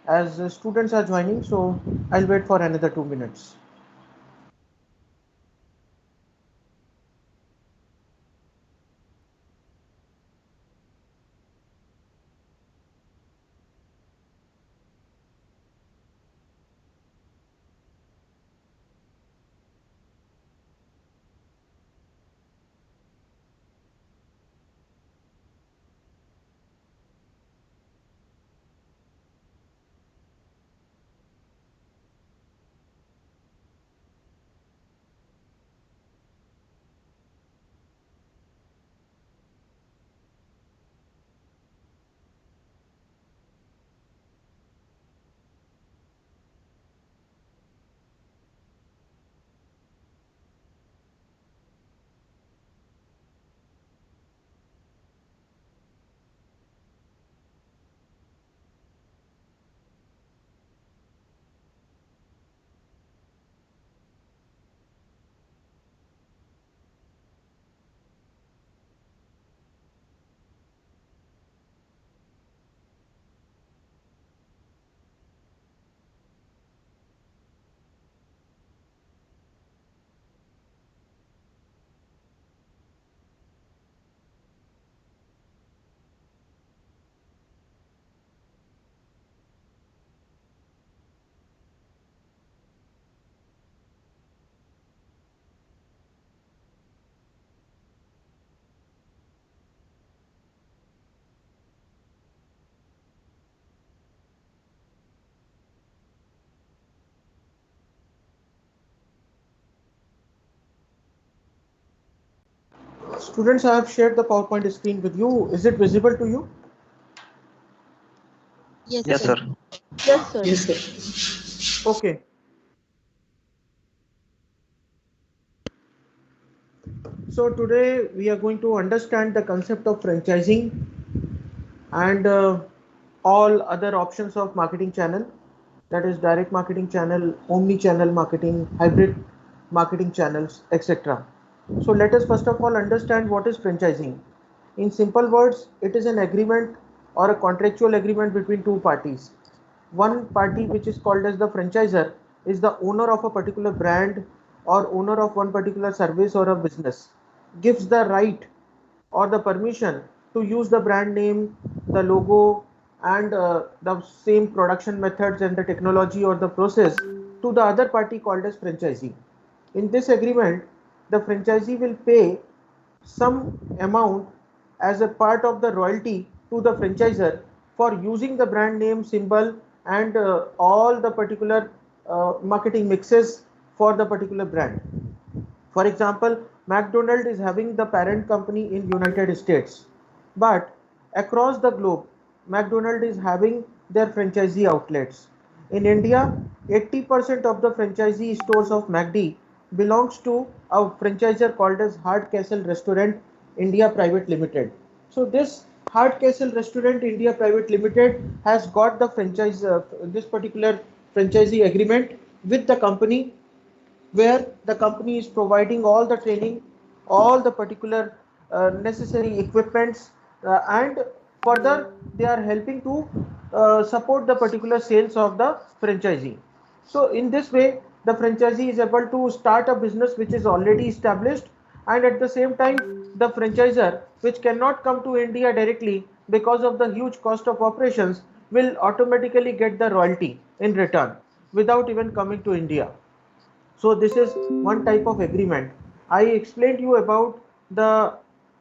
as students are joining, so I'll wait for another 2 minutes. Students, I have shared the PowerPoint screen with you. Is it visible to you? Yes, Yes, sir. sir. Yes, sir. Yes, sir. Okay. So today we are going to understand the concept of franchising and all other options of marketing channel, that is direct marketing channel, omni channel marketing, hybrid marketing channels, etc. So let us first of all understand what is franchising. In simple words, it is an agreement or a contractual agreement between two parties. One party, which is called as the franchisor, is the owner of a particular brand or owner of one particular service or a business, gives the right or the permission to use the brand name, the logo, and the same production methods and the technology or the process to the other party called as franchisee. In this agreement, the franchisee will pay some amount as a part of the royalty to the franchisor for using the brand name, symbol, and all the particular marketing mixes for the particular brand. For example, McDonald is having the parent company in United States, but across the globe, McDonald is having their franchisee outlets. In India, 80% of the franchisee stores of McD belongs to a franchisor called as Hardcastle Restaurant India Private Limited. So this Hardcastle Restaurant India Private Limited has got the franchise, this particular franchisee agreement with the company, where the company is providing all the training, all the particular necessary equipments, and further they are helping to support the particular sales of the franchisee. So in this way, the franchisee is able to start a business which is already established, and at the same time, the franchisor, which cannot come to India directly because of the huge cost of operations, will automatically get the royalty in return without even coming to India. So this is one type of agreement. I explained you about the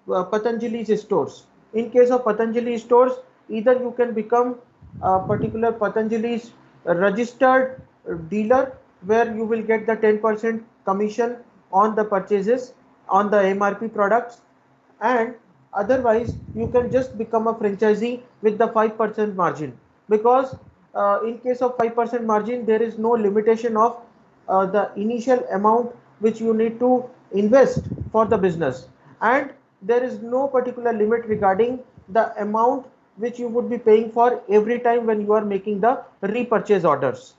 Patanjali stores. In case of Patanjali stores, either you can become a particular Patanjali's registered dealer, where you will get the 10% commission on the purchases on the MRP products, and otherwise you can just become a franchisee with the 5% margin, because in case of 5% margin, there is no limitation of the initial amount which you need to invest for the business, and there is no particular limit regarding the amount which you would be paying for every time when you are making the repurchase orders.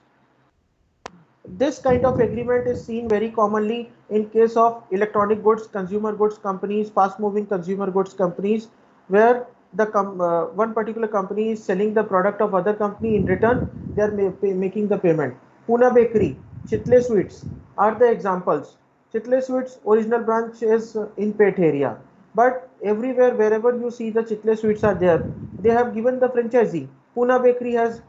This kind of agreement is seen very commonly in case of electronic goods, consumer goods companies, fast moving consumer goods companies, where the one particular company is selling the product of other company. In return, they are making the payment. Pune Bakery, Chitle Sweets are the examples. Chitle Sweets original branch is in Pet area, but everywhere wherever you see the Chitle Sweets are there, they have given the franchisee. Pune Bakery has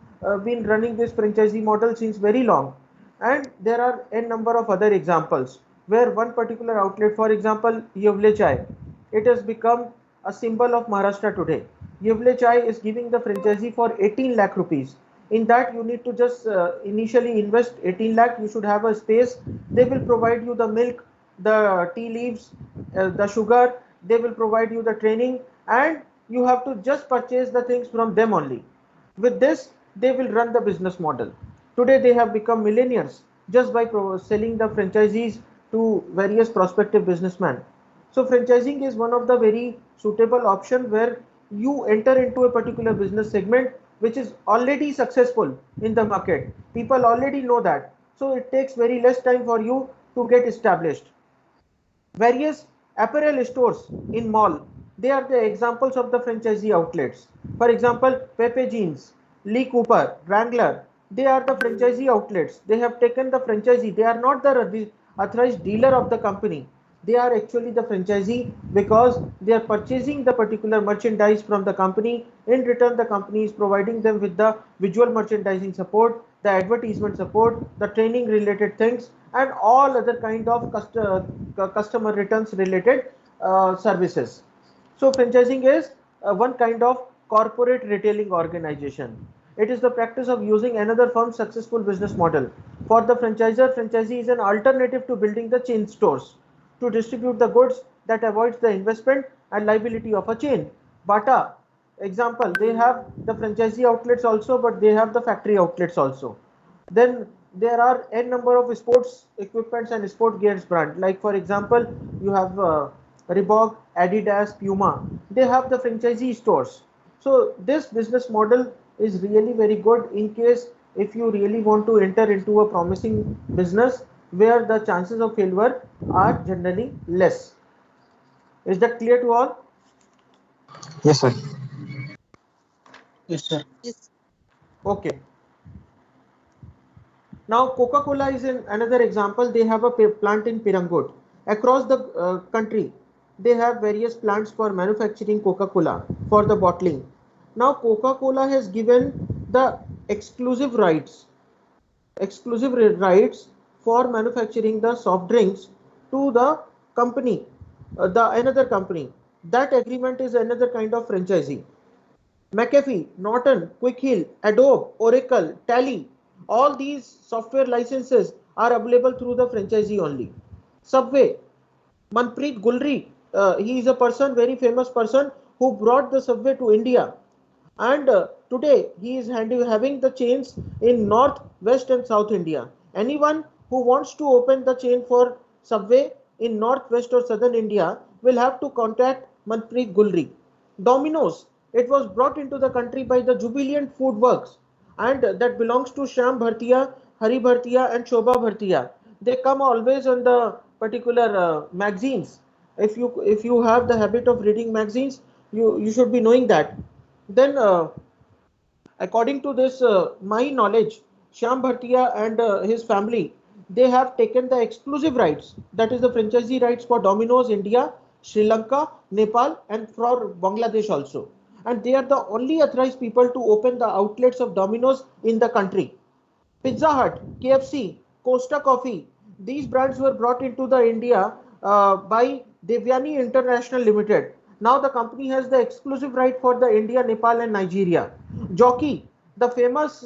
been running this franchisee model since very long, and there are n number of other examples where one particular outlet, for example, Yevle Chai, it has become a symbol of Maharashtra today. Yevle Chai is giving the franchisee for 18 lakh rupees. In that, you need to just initially invest 18 lakh. You should have a space. They will provide you the milk, the tea leaves, the sugar. They will provide you the training, and you have to just purchase the things from them only. With this, they will run the business model. Today, they have become millionaires just by selling the franchisees to various prospective businessmen. So franchising is one of the very suitable option where you enter into a particular business segment which is already successful in the market. People already know that. So it takes very less time for you to get established. Various apparel stores in mall, they are the examples of the franchisee outlets. For example, Pepe Jeans, Lee Cooper, Wrangler, they are the franchisee outlets. They have taken the franchisee. They are not the authorized dealer of the company. They are actually the franchisee because they are purchasing the particular merchandise from the company. In return, the company is providing them with the visual merchandising support, the advertisement support, the training related things, and all other kind of customer returns related services. So franchising is one kind of corporate retailing organization. It is the practice of using another firm's successful business model. For the franchisor, franchisee is an alternative to building the chain stores to distribute the goods that avoids the investment and liability of a chain. Bata, example, they have the franchisee outlets also, but they have the factory outlets also. Then there are n number of sports equipments and sport gears brand. Like for example, you have Reebok, Adidas, Puma. They have the franchisee stores. So this business model is really very good in case if you really want to enter into a promising business where the chances of failure are generally less. Is that clear to all? Yes, sir. Yes, sir. Yes. Okay. Now, Coca-Cola is another example. They have a plant in Pirangut. Across the country, they have various plants for manufacturing Coca-Cola for the bottling. Now, Coca-Cola has given the exclusive rights for manufacturing the soft drinks to the company, the another company. That agreement is another kind of franchising. McAfee, Norton, Quick Heal, Adobe, Oracle, Tally, all these software licenses are available through the franchisee only. Subway, Manpreet Gulri, he is a person, very famous person who brought the Subway to India. And today he is having the chains in North, West and South India. Anyone who wants to open the chain for Subway in North, West or Southern India will have to contact Manpreet Gulri. Domino's, it was brought into the country by the Jubilant Food Works, and that belongs to Shyam Bhartia, Hari Bhartia and Shobha Bhartia. They come always on the particular magazines. If you have the habit of reading magazines, you should be knowing that. Then according to this my knowledge, Shyam Bhartia and his family, they have taken the exclusive rights, that is the franchisee rights for Domino's India, Sri Lanka, Nepal and for Bangladesh also. And they are the only authorized people to open the outlets of Domino's in the country. Pizza Hut, KFC, Costa Coffee, these brands were brought into the India by Devyani International Limited. Now the company has the exclusive right for the India, Nepal and Nigeria. Jockey, the famous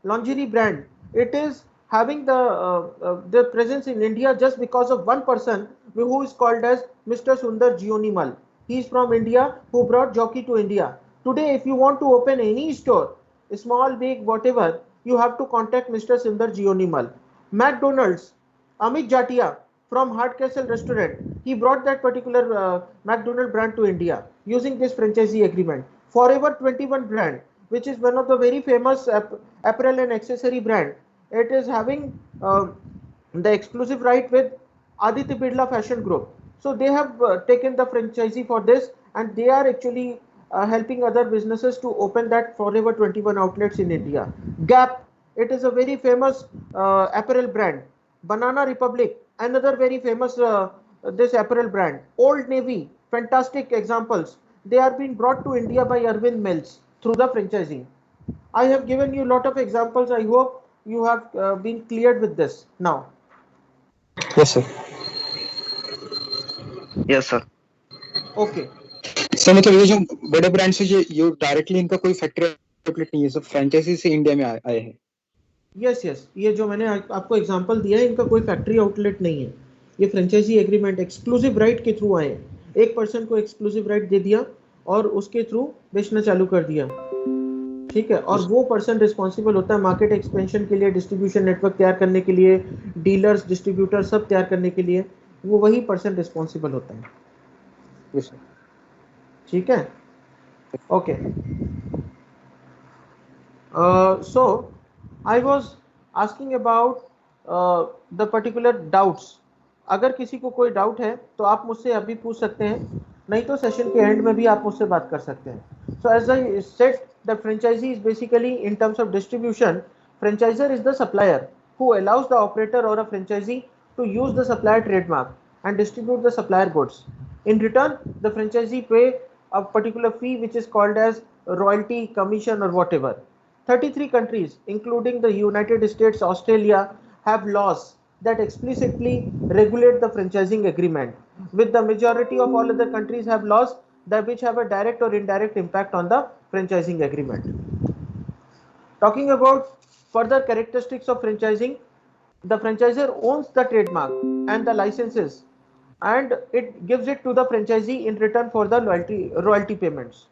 lingerie brand, it is having the presence in India just because of one person who is called as Mr. Sundar Jionimal. He is from India who brought Jockey to India. Today, if you want to open any store, small, big, whatever, you have to contact Mr. Sundar Jionimal. McDonald's, Amit Jatia from Hardcastle Restaurant, he brought that particular McDonald brand to India using this franchisee agreement. Forever 21 brand, which is one of the very famous apparel and accessory brand, it is having the exclusive right with Aditya Birla Fashion Group. So they have taken the franchisee for this, and they are actually helping other businesses to open that Forever 21 outlets in India. Gap, it is a very famous apparel brand. Banana Republic, another very famous this apparel brand. Old Navy, fantastic examples. They are being brought to India by Arvind Mills through the franchising. I have given you a lot of examples. I hope you have been cleared with this now. Yes, sir. Yes, sir. Okay. Sir मतलब ये जो बड़े brand से ये directly इनका कोई factory outlet नहीं है, सब फ्रेंचाइजी से इंडिया में आए हैं. यस यस, ये जो मैंने आपको एग्जांपल दिया है, इनका कोई फैक्ट्री आउटलेट नहीं है. ये फ्रेंचाइजी एग्रीमेंट एक्सक्लूसिव राइट के थ्रू आए हैं. एक पर्सन को एक्सक्लूसिव राइट दे दिया और उसके थ्रू बेचना चालू कर दिया. ठीक है. और वो पर्सन रिस्पॉन्सिबल होता है मार्केट एक्सपेंशन के लिए, डिस्ट्रीब्यूशन नेटवर्क तैयार करने के लिए, डीलर्स, डिस्ट्रीब्यूटर सब तैयार करने के लिए वो वही पर्सन रिस्पॉन्सिबल होता है. Yes, sir. ठीक है. Okay. So I was asking about the particular doubts. अगर किसी को कोई डाउट है तो आप मुझसे अभी पूछ सकते हैं, नहीं तो सेशन के एंड में भी आप मुझसे बात कर सकते हैं. So as I said, the franchisee is basically in terms of distribution, franchisor is the supplier who allows the operator or a franchisee to use the supplier trademark and distribute the supplier goods. In return, the franchisee pay a particular fee which is called as royalty, commission or whatever. 33 countries, including the United States, Australia, have laws that explicitly regulate the franchising agreement, with the majority of all other countries have laws that which have a direct or indirect impact on the franchising agreement. Talking about further characteristics of franchising, the franchisor owns the trademark and the licenses, and it gives it to the franchisee in return for the royalty payments.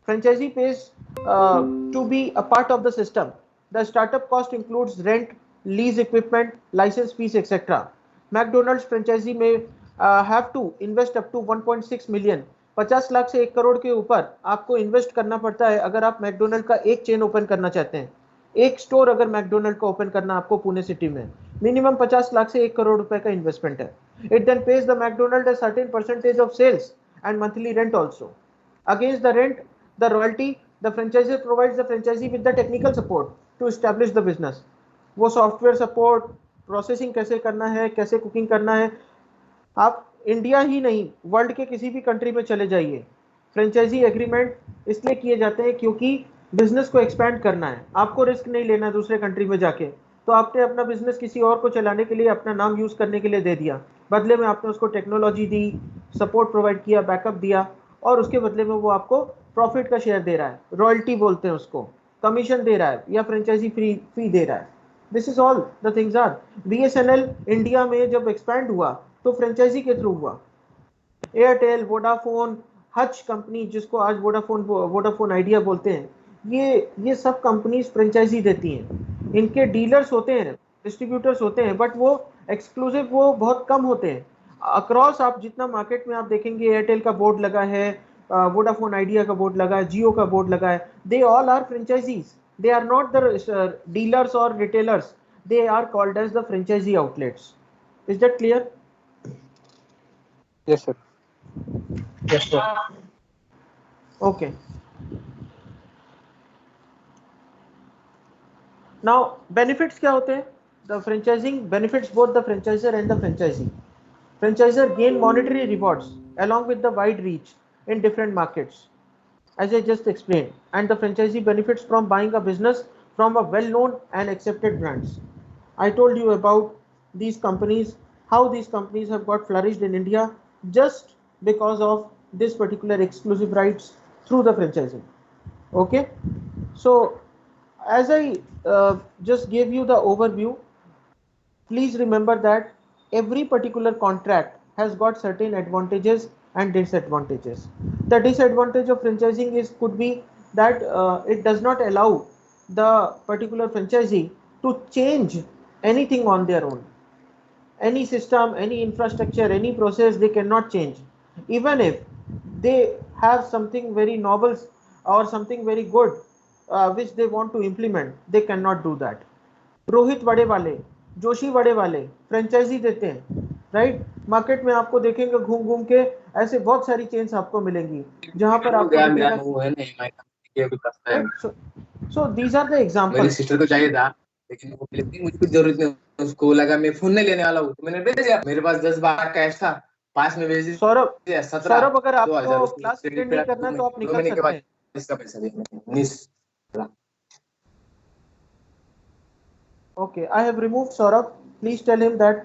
Franchisee pays to be a part of the system. The startup cost includes rent, lease equipment, license fees, etc. McDonald's franchisee may have to invest up to 1.6 million. 50 lakh से 1 करोड़ के ऊपर आपको invest करना पड़ता है अगर आप McDonald का एक चेन ओपन करना चाहते हैं. एक स्टोर अगर मैकडोनल्ड का ओपन करना आपको पुणे सिटी में, मिनिमम 50 लाख से 1 करोड़ रुपए का इन्वेस्टमेंट है. It then pays the McDonald a certain percentage of sales and monthly rent also. Against the rent, the royalty, the franchisor provides the franchisee with the technical support to establish the business. वो software support, processing कैसे करना है, कैसे cooking करना है. आप India ही नहीं, world के किसी भी कंट्री में चले जाइए, फ्रेंचाइजी एग्रीमेंट इसलिए किए जाते हैं क्योंकि बिजनेस को एक्सपैंड करना है. आपको रिस्क नहीं लेना है दूसरे कंट्री में जाके, तो आपने अपना बिजनेस किसी और को चलाने के लिए, अपना नाम यूज करने के लिए दे दिया. बदले में आपने उसको टेक्नोलॉजी दी, सपोर्ट प्रोवाइड किया, बैकअप दिया, और उसके बदले में वो आपको प्रॉफिट का शेयर दे रहा है, रॉयल्टी बोलते हैं उसको, कमीशन दे रहा है या फ्रेंचाइजी फी दे रहा है. This is all the things are. BSNL India में जब एक्सपैंड हुआ तो फ्रेंचाइजी के थ्रू हुआ. एयरटेल, वोडाफोन, हच कंपनी जिसको आज वोडाफोन आइडिया बोलते हैं, ये सब कंपनीज फ्रेंचाइजी देती हैं. इनके डीलर्स होते हैं, डिस्ट्रीब्यूटर्स होते हैं, बट वो एक्सक्लूसिव वो बहुत कम होते हैं. अक्रॉस आप जितना मार्केट में आप देखेंगे, एयरटेल का बोर्ड लगा है, वोडाफोन आइडिया का बोर्ड लगा है, जियो का बोर्ड लगा है, they all are franchisees. They are not the dealers और retailers, they are called as the franchisee outlets. Is that clear? Yes, sir. Yes, sir. Okay. Now benefits क्या होते हैं? The franchising benefits both the franchisor and the franchisee. Franchisor gain monetary rewards along with the wide reach in different markets, as I just explained, and the franchisee benefits from buying a business from a well-known and accepted brands. I told you about these companies, how these companies have got flourished in India just because of this particular exclusive rights through the franchising. Okay, so as I just gave you the overview, please remember that every particular contract has got certain advantages and disadvantages. The disadvantage of franchising could be that it does not allow the particular franchisee to change anything on their own. Any system, any infrastructure, any process they cannot change. Even if they have something very novel or something very good which they want to implement, they cannot do that. Rohit बड़े वाले, जोशी बड़े वाले franchise देते हैं, right? Market में आपको देखेंगे घूम घूम के ऐसे बहुत सारी चेन्स आपको मिलेंगी जहां पर आपको, so these are the examples. मेरी सिस्टर को चाहिए था. लेकिन वो बोले कि मुझे कुछ जरूरत नहीं, उसको लगा मैं फोन नहीं लेने वाला हूँ, तो मैंने भेज दिया। मेरे पास 10 बार कैश था, 5 में भेज सौरभ, दिया, 17 सौरभ अगर 2000 आपको उसको क्लास क्रेडिट अटेंड पे नहीं डाला। करना तो आप दो निकल महीने के सकते बाद हैं। इसका पैसा देना miss. Okay, I have removed Saurabh. Please tell him that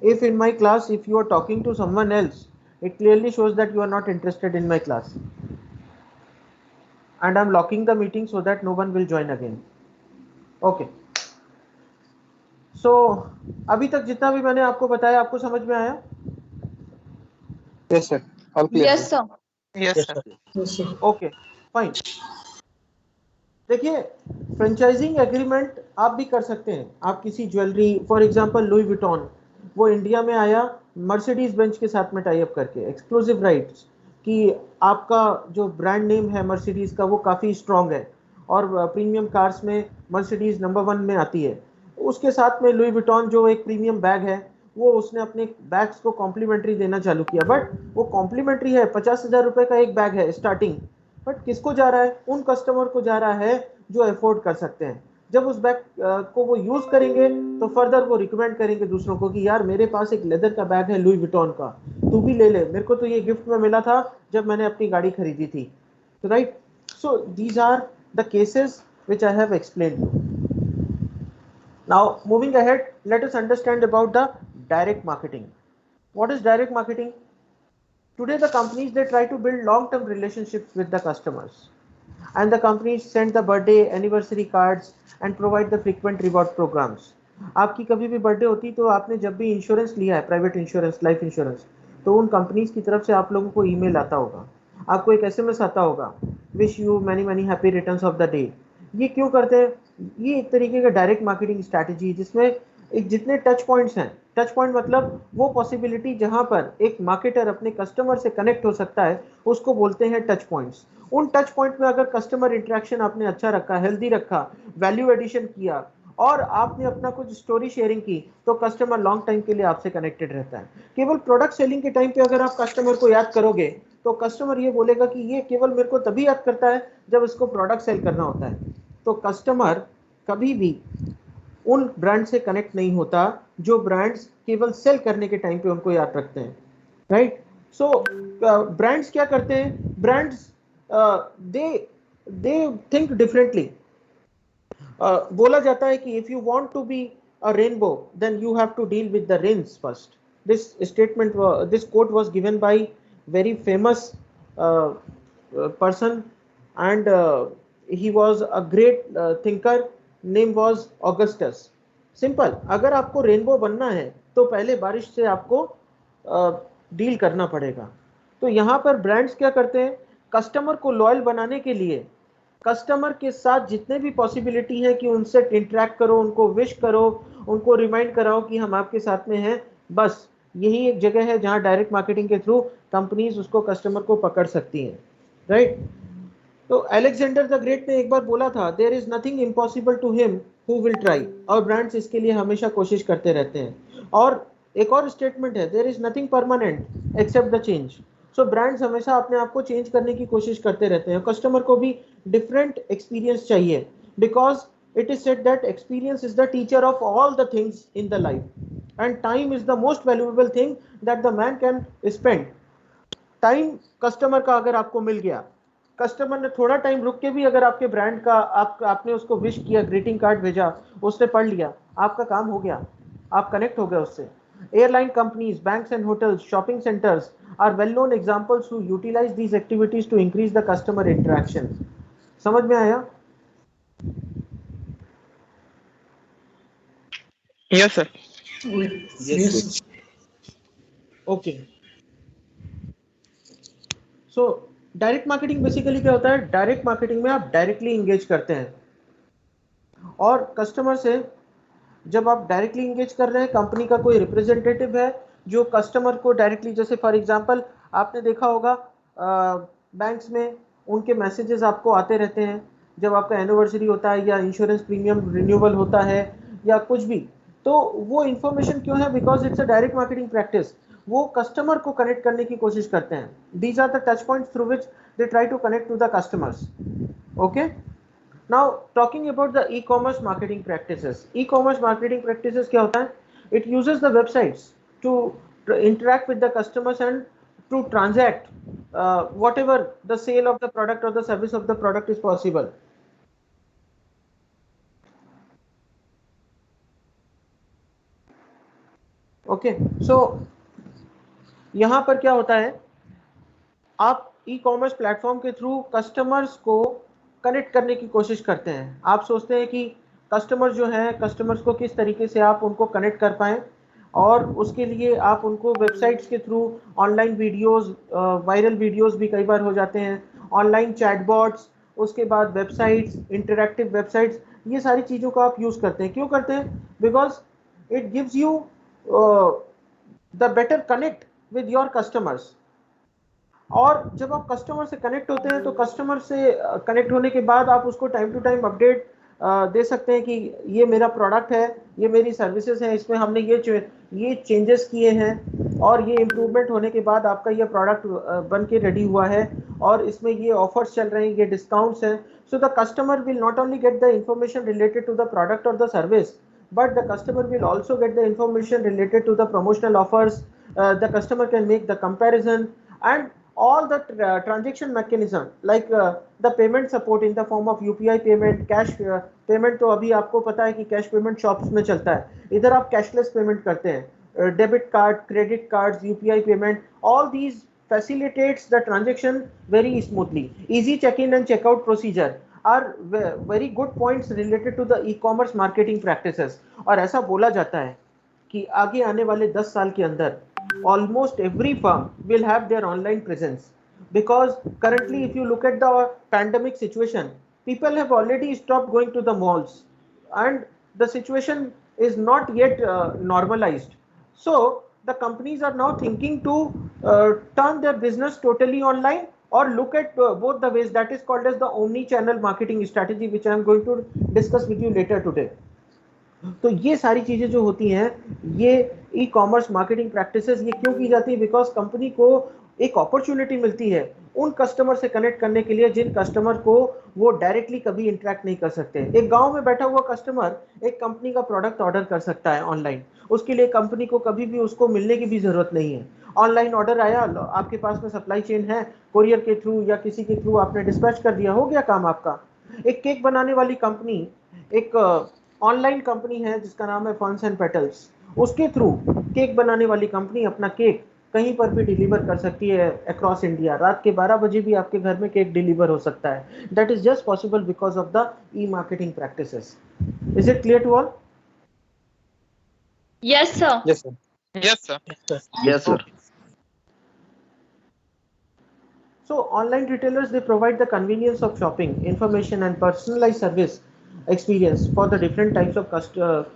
if in my class, if you are talking to someone else, it clearly shows that you are not interested in my class. And I'm locking the meeting so that no one will join again. Okay. So, अभी तक जितना भी मैंने आपको बताया आपको समझ में आया? Yes, sir. All clear. Yes, sir. Yes, sir. Yes, sir. Okay, fine. देखिए, फ्रेंचाइजिंग एग्रीमेंट आप भी कर सकते हैं। आप किसी jewellery, for example Louis Vuitton, वो इंडिया में आया मर्सिडीज बेंच के साथ में टाई अप करके, एक्सक्लूसिव राइट्स कि आपका जो ब्रांड नेम है मर्सिडीज का वो काफ़ी स्ट्रॉन्ग है और प्रीमियम कार्स में मर्सिडीज नंबर 1 में आती है। उसके साथ में लुई विटॉन जो एक प्रीमियम बैग है वो उसने अपने बैग्स को कॉम्प्लीमेंट्री देना चालू किया, बट वो कॉम्प्लीमेंट्री है, 50,000 रुपए का एक बैग है स्टार्टिंग, बट किसको जा रहा है? उन कस्टमर को जा रहा है जो अफोर्ड कर सकते हैं। जब उस बैग को वो यूज करेंगे तो फर्दर वो रिकमेंड करेंगे दूसरों को कि यार मेरे पास एक लेदर का बैग है लुई विटॉन का, तू भी ले ले, मेरे को तो ये गिफ्ट में मिला था जब मैंने अपनी गाड़ी खरीदी थी। तो right, so these are the cases which I have explained you. Now moving ahead, let us understand about the direct marketing. What is direct marketing? Today the companies, they try to build long-term relationships with the customers, and the companies send the birthday, anniversary cards and provide the frequent reward programs. आपकी कभी भी birthday होती तो आपने जब भी insurance लिया है, प्राइवेट इंश्योरेंस, लाइफ इंश्योरेंस, तो उन कंपनीज की तरफ से आप लोगों को ईमेल आता होगा, आपको एक एसएमएस आता होगा, wish you many many happy returns of the day. ये क्यों करते हैं? ये एक तरीके का डायरेक्ट मार्केटिंग स्ट्रैटेजी जिसमें एक जितने टच पॉइंट्स हैं, टच पॉइंट मतलब वो पॉसिबिलिटी जहां पर एक मार्केटर अपने कस्टमर से कनेक्ट हो सकता है, उसको बोलते हैं टच पॉइंट्स। उन टच पॉइंट में अगर कस्टमर इंटरेक्शन आपने अच्छा रखा, हेल्दी रखा, वैल्यू एडिशन किया और आपने अपना कुछ स्टोरी शेयरिंग की, तो कस्टमर लॉन्ग टाइम के लिए आपसे कनेक्टेड रहता है। केवल प्रोडक्ट सेलिंग के टाइम पे अगर आप कस्टमर को याद करोगे तो कस्टमर ये बोलेगा कि ये केवल मेरे को तभी याद करता है जब इसको प्रोडक्ट सेल करना होता है। तो कस्टमर कभी भी उन ब्रांड से कनेक्ट नहीं होता जो ब्रांड्स केवल सेल करने के टाइम पे उनको याद रखते हैं, राइट? सो ब्रांड्स क्या करते हैं? Brands they think differently. बोला जाता है कि if you want to be a rainbow then you have to deal with the rains first. This statement, this quote was given by very famous person, and he was a great thinker, name was Augustus. Simple, अगर आपको rainbow बनना है तो पहले बारिश से आपको deal करना पड़ेगा। तो यहाँ पर ब्रांड्स क्या करते हैं? कस्टमर को लॉयल बनाने के लिए कस्टमर के साथ जितने भी पॉसिबिलिटी है कि उनसे इंटरेक्ट करो, उनको विश करो, उनको रिमाइंड कराओ कि हम आपके साथ में हैं, बस यही एक जगह है जहां डायरेक्ट मार्केटिंग के थ्रू कंपनीज उसको कस्टमर को पकड़ सकती हैं, राइट? तो अलेक्जेंडर द ग्रेट ने एक बार बोला था, there is nothing impossible to him who will try, और ब्रांड्स इसके लिए हमेशा कोशिश करते रहते हैं। और एक और स्टेटमेंट है, there is nothing permanent except the change. So brands हमेशा अपने आप को चेंज करने की कोशिश करते रहते हैं। कस्टमर को भी डिफरेंट एक्सपीरियंस चाहिए, because it is said that experience is the teacher of all the things in the life, and time is the most valuable thing that the man can spend. Time customer का अगर आपको मिल गया, customer ने थोड़ा time रुक के भी अगर आपके ब्रांड का आपने उसको विश किया, ग्रीटिंग कार्ड भेजा, उसने पढ़ लिया, आपका काम हो गया, आप कनेक्ट हो गए उससे। Airline companies, banks and hotels, shopping centres are well known examples who utilize these activities to increase the customer interaction. समझ में आया? Yes, sir. Yes. Okay, so direct marketing basically क्या होता है? डायरेक्ट मार्केटिंग में आप डायरेक्टली इंगेज करते हैं, और कस्टमर से जब आप डायरेक्टली इंगेज कर रहे हैं, कंपनी का कोई रिप्रेजेंटेटिव है जो कस्टमर को डायरेक्टली, जैसे फॉर एग्जांपल आपने देखा होगा बैंक्स में उनके मैसेजेस आपको आते रहते हैं जब आपका एनिवर्सरी होता है या इंश्योरेंस प्रीमियम रिन्यूअल होता है या कुछ भी। तो वो इन्फॉर्मेशन क्यों है? Because it's a direct marketing practice. वो कस्टमर को कनेक्ट करने की कोशिश करते हैं। These are the touch points through which they try to connect to the customers. Okay, Now talking about the e-commerce marketing practices. E-commerce marketing practices क्या होता है? It uses the websites to interact with the customers and to transact whatever the sale of the product or the service of the product is possible. Okay, so यहाँ पर क्या होता है, आप e commerce platform के through customers को connect करने की कोशिश करते हैं। आप सोचते हैं कि कस्टमर जो है, कस्टमर्स को किस तरीके से आप उनको कनेक्ट कर पाएँ, और उसके लिए आप उनको वेबसाइट्स के through online videos, viral videos भी कई बार हो जाते हैं, ऑनलाइन चैटबॉट्स, उसके बाद वेबसाइट्स, इंटरैक्टिव वेबसाइट्स, ये सारी चीज़ों को आप यूज़ करते हैं। क्यों करते हैं? Because it gives you the better connect with your customers. और जब आप कस्टमर से कनेक्ट होते हैं तो कस्टमर से कनेक्ट होने के बाद आप उसको टाइम टू टाइम अपडेट दे सकते हैं कि ये मेरा प्रोडक्ट है, ये मेरी सर्विसेज है, इसमें हमने ये चेंजेस किए हैं और ये इम्प्रूवमेंट होने के बाद आपका ये प्रोडक्ट बन के रेडी हुआ है और इसमें ये ऑफर्स चल रहे हैं, ये डिस्काउंट्स हैं। So the customer will not only get the information related to the product और the service, but the customer will also get the information related to the promotional offers. The customer can make the comparison and all the transaction mechanism like the payment support in the form of UPI payment, cash payment। तो अभी आपको पता है कि cash payment shops में चलता है, इधर आप कैशलेस पेमेंट करते हैं, debit card, credit cards, UPI payment, all these facilitates the transaction very smoothly. Easy check-in and check-out procedure are very good points related to the e-commerce marketing practices। और ऐसा बोला जाता है कि आगे आने वाले 10 साल के अंदर almost every firm will have their online presence, because currently if you look at the pandemic situation, people have already stopped going to the malls and the situation is not yet normalized. So the companies are now thinking to turn their business totally online or look at both the ways. That is called as the omni-channel marketing strategy, which I am going to discuss with you later today. तो ये सारी चीजें जो होती हैं, ये e commerce marketing practices ये क्यों की जाती है? बिकॉज कंपनी को एक अपॉर्चुनिटी मिलती है उन कस्टमर से कनेक्ट करने के लिए जिन कस्टमर को वो डायरेक्टली कभी इंटरेक्ट नहीं कर सकते। एक गांव में बैठा हुआ कस्टमर एक कंपनी का प्रोडक्ट ऑर्डर कर सकता है ऑनलाइन, उसके लिए कंपनी को कभी भी उसको मिलने की भी जरूरत नहीं है। ऑनलाइन ऑर्डर आया, आपके पास में सप्लाई चेन है, कोरियर के थ्रू या किसी के थ्रू आपने डिस्पैच कर दिया, हो गया काम आपका। एक केक बनाने वाली कंपनी, एक ऑनलाइन कंपनी है जिसका नाम है फन्स एंड पेटल्स, उसके थ्रू केक बनाने वाली कंपनी अपना केक कहीं पर भी डिलीवर कर सकती है अक्रॉस इंडिया। रात के 12 बजे भी आपके घर में केक डिलीवर हो सकता है। That is just possible because of the e marketing practices. Is it clear to all? Yes, sir. Yes, sir. Yes, sir. Yes, sir. So online retailers, they provide the convenience of shopping, information and personalized service experience for the different types of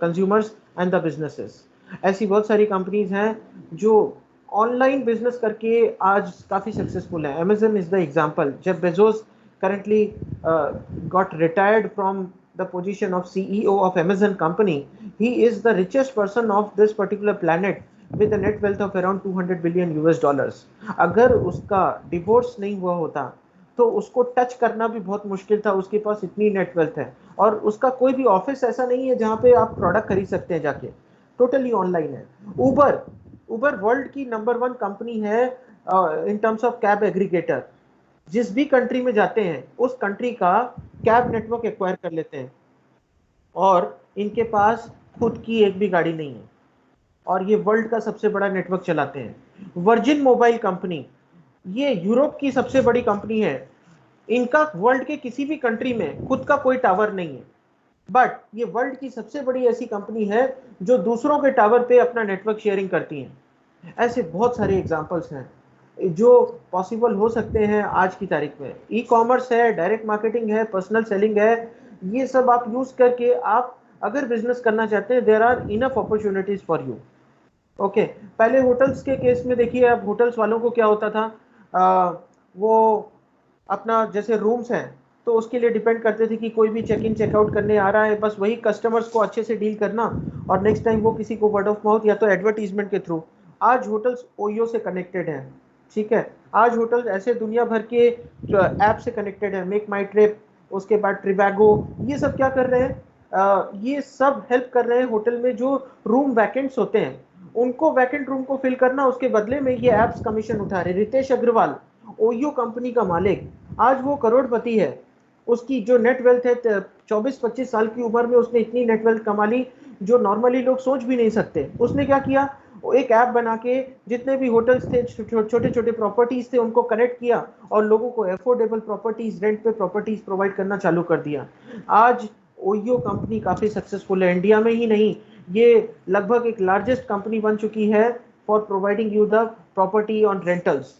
consumers and the businesses. ऐसी बहुत सारी companies हैं जो online business करके आज काफी successful है। Amazon is the example. Jeff Bezos currently got retired from the position of CEO of Amazon company. He is the richest person of this particular planet with a net wealth of around 200 billion US dollars. अगर उसका divorce नहीं हुआ होता तो उसको touch करना भी बहुत मुश्किल था, उसके पास इतनी नेट वेल्थ है। और उसका कोई भी ऑफिस ऐसा नहीं है जहाँ पे आप प्रोडक्ट खरीद सकते हैं जाके, टोटली ऑनलाइन है। उबर वर्ल्ड की नंबर 1 कंपनी है in terms of cab aggregator. जिस भी कंट्री में जाते हैं उस कंट्री का कैब नेटवर्क एक्वायर कर लेते हैं और इनके पास खुद की एक भी गाड़ी नहीं है और ये वर्ल्ड का सबसे बड़ा नेटवर्क चलाते हैं। वर्जिन मोबाइल कंपनी, ये यूरोप की सबसे बड़ी कंपनी है। इनका वर्ल्ड के किसी भी कंट्री में खुद का कोई टावर नहीं है, बट ये वर्ल्ड की सबसे बड़ी ऐसी कंपनी है जो दूसरों के टावर पे अपना नेटवर्क शेयरिंग करती है। ऐसे बहुत सारे एग्जांपल्स हैं जो पॉसिबल हो सकते हैं आज की तारीख में। ई कॉमर्स है, डायरेक्ट मार्केटिंग है, पर्सनल सेलिंग है, ये सब आप यूज करके आप अगर बिजनेस करना चाहते हैं, there are enough opportunities for you. Okay, पहले होटल्स के केस में देखिए, अब होटल्स वालों को क्या होता था, वो अपना जैसे रूम्स हैं तो उसके लिए डिपेंड करते थे कि कोई भी चेक इन चेकआउट करने आ रहा है, बस वही कस्टमर्स को अच्छे से डील करना और नेक्स्ट टाइम वो किसी को वर्ड ऑफ माउथ या तो एडवर्टीजमेंट के थ्रू। आज होटल्स ओयो से कनेक्टेड हैं, ठीक है। आज होटल्स ऐसे दुनिया भर के ऐप से कनेक्टेड है, मेक माई ट्रिप, उसके बाद ट्रिबैगो, ये सब क्या कर रहे हैं, ये सब हेल्प कर रहे हैं होटल में जो रूम वैकेंट्स होते हैं उनको, वैकेंट रूम को फिल करना, उसके बदले में ये एप्स कमीशन उठा रहे। रितेश अग्रवाल, ओयो कंपनी का मालिक, आज वो करोड़पति है। उसकी जो नेट वेल्थ है 24-25 साल की उम्र में उसने इतनी नेट वेल्थ कमा ली जो नॉर्मली लोग सोच भी नहीं सकते। उसने क्या किया, वो एक ऐप बना के जितने भी होटल्स थे, छोटे छोटे प्रॉपर्टीज थे, उनको कनेक्ट किया और लोगों को अफोर्डेबल प्रॉपर्टीज, रेंट पे प्रॉपर्टीज प्रोवाइड करना चालू कर दिया। आज ओयो कंपनी काफी सक्सेसफुल है, इंडिया में ही नहीं, ये लगभग एक लार्जेस्ट कंपनी बन चुकी है for providing you the property on rentals,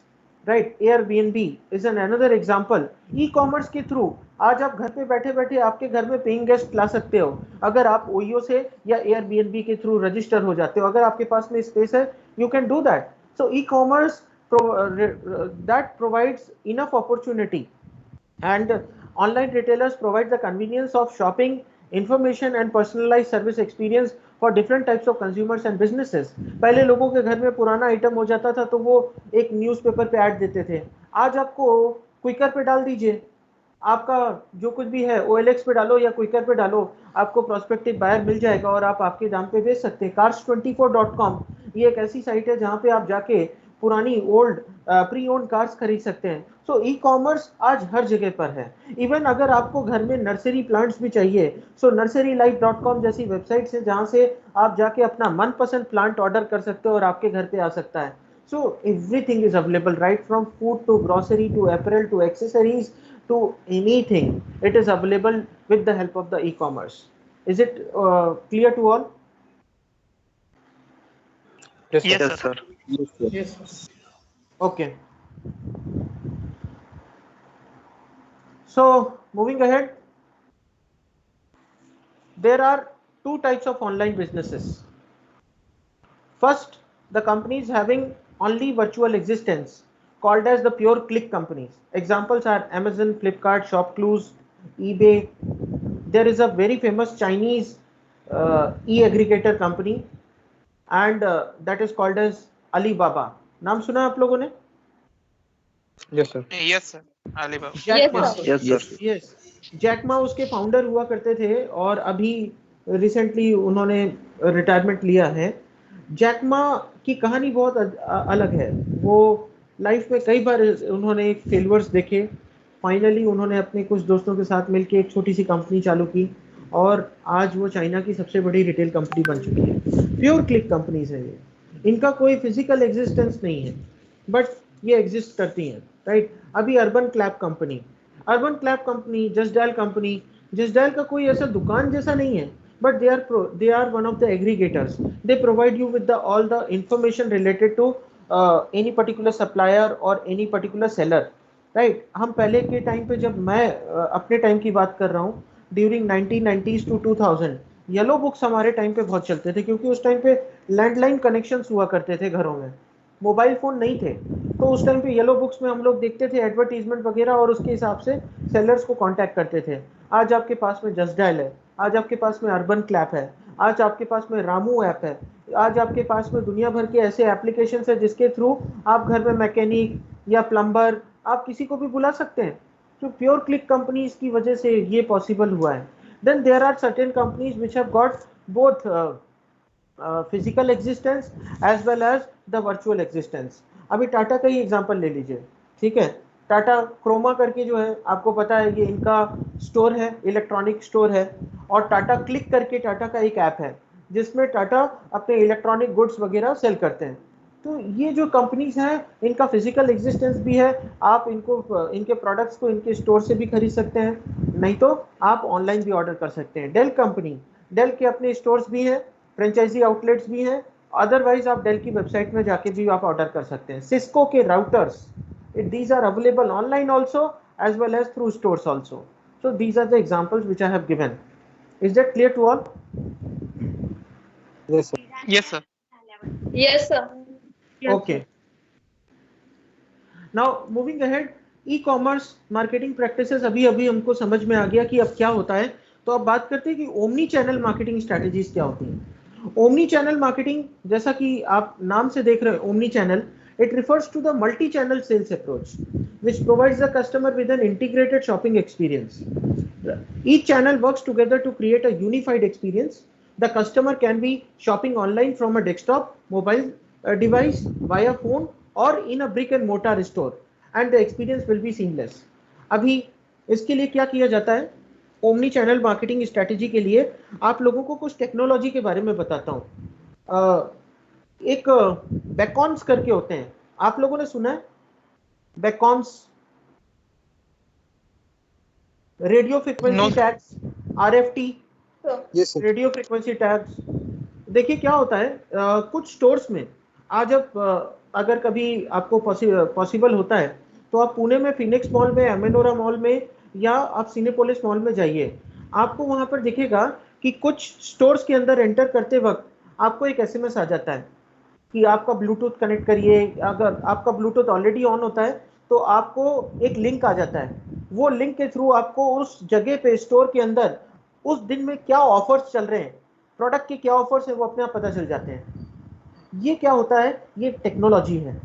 right. Airbnb is an another example. E commerce के थ्रू आज आप घर पे बैठे बैठे आपके घर में पेइंग गेस्ट ला सकते हो अगर आप ओयो से या Airbnb के थ्रू रजिस्टर हो जाते हो। अगर आपके पास में स्पेस है, you can do that. So e commerce that provides enough opportunity, and online retailers provide the convenience of shopping, information and personalized service experience for different types of consumers and businesses. पहले लोगों के घर में पुराना item हो जाता था तो वो एक न्यूज़पेपर पे ऐड देते थे, आज आपको क्विकर पे डाल दीजिए, आपका जो कुछ भी है OLX पे डालो या क्विकर पे डालो, आपको प्रोस्पेक्टिव बायर मिल जाएगा और आप आपके दाम पे बेच सकते हैं। cars24.com ये एक ऐसी साइट है जहां पे आप जाके पुरानी ओल्ड प्री ओन्ड कार्स खरीद सकते हैं। सो ई कॉमर्स आज हर जगह पर है। इवन अगर आपको घर में नर्सरी प्लांट्स भी चाहिए, सो nurserylife.com जैसी वेबसाइट है जहां से आप जाके अपना मनपसंद प्लांट ऑर्डर कर सकते हो और आपके घर पे आ सकता है। So everything is available, right from food to grocery to apparel to accessories to anything. It is available with the help of the e-commerce. Is it clear to all? Yes, sir. Yes, sir. Okay. So moving ahead, there are two types of online businesses. First, the companies having only virtual existence called as the pure click companies. Examples are Amazon, Flipkart, ShopClues, eBay. There is a very famous Chinese e-aggregator company and that is called as Alibaba. नाम सुना आप लोगों ने? Yes, sir. Yes, sir. Alibaba. Jack Ma. Yes, Yes, sir. Yes. Jack Ma उसके founder हुआ करते थे और अभी रिसेंटली उन्होंने रिटायरमेंट लिया है। जैक मा की कहानी बहुत अलग है। वो लाइफ में कई बार उन्होंने फेलियर्स देखे, फाइनली उन्होंने अपने कुछ दोस्तों के साथ मिलकर एक छोटी सी कंपनी चालू की और आज वो चाइना की सबसे बड़ी रिटेल कंपनी बन चुकी है। प्योर क्लिक कंपनीज है ये, इनका कोई फिजिकल एग्जिस्टेंस नहीं है बट ये एग्जिस्ट करती हैं, राइट। अभी urban clap company, just dial company, just dial का कोई ऐसा दुकान जैसा नहीं है but they are one of the aggregators. They provide you with the all the information related to any particular supplier or any particular seller, right। हम पहले के टाइम पे, जब मैं अपने टाइम की बात कर रहा हूँ, during 1990s to 2000 yellow books हमारे टाइम पे बहुत चलते थे क्योंकि उस टाइम पे लैंडलाइन कनेक्शंस हुआ करते थे घरों में, मोबाइल फोन नहीं थे। तो उस टाइम पे येलो बुक्स में हम लोग देखते थे एडवर्टीजमेंट वगैरह और उसके हिसाब से सेलर्स को कांटेक्ट करते थे। आज आपके पास में जस्ट डायल है, आज आपके पास में अर्बन क्लैप है, आज आपके पास में रामू ऐप है, आज आपके पास में दुनिया भर के ऐसे एप्लीकेशन है जिसके थ्रू आप घर में मैकेनिक या प्लम्बर, आप किसी को भी बुला सकते हैं। तो प्योर क्लिक कंपनीज की वजह से ये पॉसिबल हुआ है। Then there are certain companies which have got both physical existence as well as the virtual existence. अभी टाटा का ही एग्जांपल ले लीजिए, ठीक है। टाटा क्रोमा करके जो है, आपको पता है, ये इनका स्टोर है, इलेक्ट्रॉनिक स्टोर है। और टाटा क्लिक करके टाटा का एक ऐप है जिसमें टाटा अपने इलेक्ट्रॉनिक गुड्स वगैरह सेल करते हैं। तो ये जो कंपनीज हैं इनका फिजिकल एग्जिस्टेंस भी है, आप इनको, इनके प्रोडक्ट्स को इनके स्टोर से भी खरीद सकते हैं, नहीं तो आप ऑनलाइन भी ऑर्डर कर सकते हैं। डेल कंपनी, डेल के अपने स्टोर्स भी हैं, फ्रेंचाइजी आउटलेट्स भी हैं, अदरवाइज आप डेल की वेबसाइट में जाके भी आप ऑर्डर कर सकते हैं। सिस्को के routers, these are available online also as well as through stores also. So these are the examples which I have given. Is that clear to all? Yes, sir. Yes, sir. Yes, sir. Okay. Now moving ahead, ecommerce marketing practices अभी हमको समझ में आ गया कि अब क्या होता है। तो अब बात करते हैं कि ओमनी चैनल मार्केटिंग स्ट्रेटजीज क्या होती हैं। ओमनी चैनल मार्केटिंग, जैसा कि आप नाम से देख रहे हैं, omni channel, it refers to the multi-channel sales approach which provides the customer with an integrated shopping experience. Each channel works together to create a unified experience. The customer can be shopping online from a desktop, mobile device, via phone, or in a brick and mortar store, and the experience will be seamless. अभी इसके लिए क्या किया जाता है? Omni channel marketing strategy के लिए आप लोगों को कुछ टेक्नोलॉजी के बारे में बताता हूँ. एक बेकॉन्स करके होते हैं, आप लोगों ने सुना है? Beckons, radio frequency tags, RFT, yes sir, radio frequency tags. देखिए क्या होता है, कुछ स्टोर्स में आज आप अगर कभी आपको पॉसिबल होता है तो आप पुणे में फिनिक्स मॉल में, एमेनोरा मॉल में, या आप सिनेपोलिस मॉल में जाइए. आपको वहां पर दिखेगा कि कुछ स्टोर्स के अंदर एंटर करते वक्त आपको एक SMS आ जाता है कि आपका ब्लूटूथ कनेक्ट करिए. अगर आपका ब्लूटूथ ऑलरेडी ऑन होता है तो आपको एक लिंक आ जाता है. वो लिंक के थ्रू आपको उस जगह पे, स्टोर के अंदर उस दिन में क्या ऑफर्स चल रहे हैं, प्रोडक्ट के क्या ऑफर्स है, वो अपने आप पता चल जाते हैं. ये क्या होता है? ये टेक्नोलॉजी है.